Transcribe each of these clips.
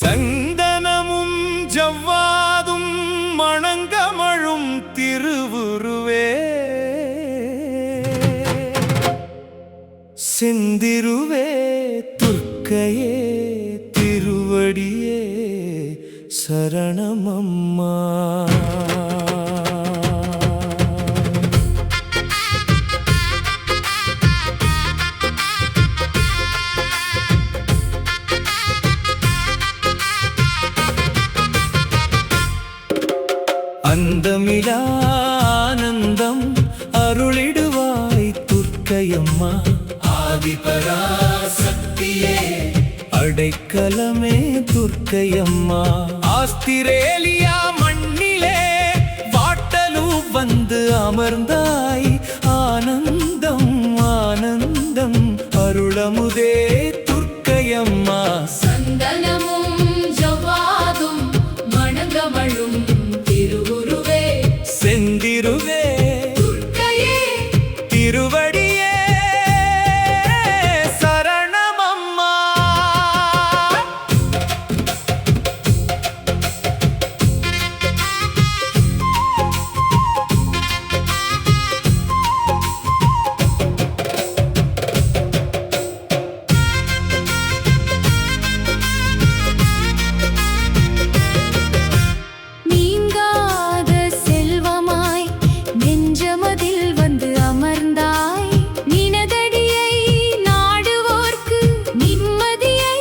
சந்தனமும் ஜவ்வாதும் மணங்கமழும் திருவுருவே செந்திருவே துர்க்கையே திருவடியே சரணமம்மா. அந்தமிலா ஆனந்தம் அருளிடுவாய் துர்க்கையம்மா. ஆதிபராசக்தியே அடைக்கலமே துர்க்கையம்மா. ஆஸ்திரேலியா மண்ணிலே வாட்டலு வந்து அமர்ந்தாய். ஆனந்தம் ஆனந்தம் அருளமுதே துர்க்கையம்மா. சந்தனமும் ஜவ்வாதும் மணங்கமழும் திருவுருவே செந்திருவே துர்க்கையே திருவடியே சரணமம்மா. நீங்காத செல்வமாய் நெஞ்சமதில் வந்து அமர்ந்தாய். நினதடியை நாடுவோர்க்கு நிம்மதியை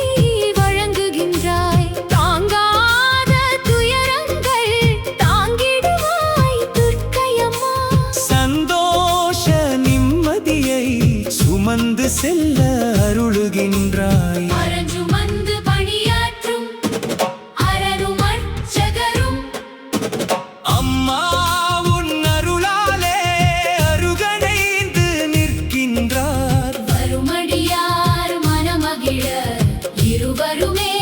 வழங்குகின்றாய். தாங்காத துயரங்கள் தாங்கிடுவாய் துர்க்கையம்மா. சந்தோஷ நிம்மதியை சுமந்து செல்ல அருளுகின்றாய். அரஞ்சுமந்து பணியாற்றும் அரணும் அர்ச்சகரும் அம்மா உன் அருளாலே அருகணைந்து நிற்கின்றார். வருமடியார் மனமகிழ இருவருமே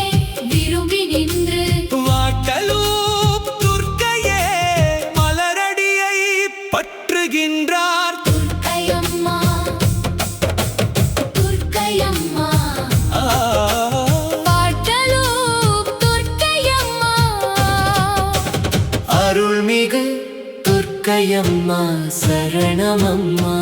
விரும்பி நின்று வாட்டலூப் துர்க்கையே மலரடியை பற்றுகின்றார். துர்க்கையம்மா துர்க்கையம்மா ஆ, பாட்டலூப் துர்க்கையம்மா. அருள்மிகு துர்க்கையம்மா சரணமம்மா.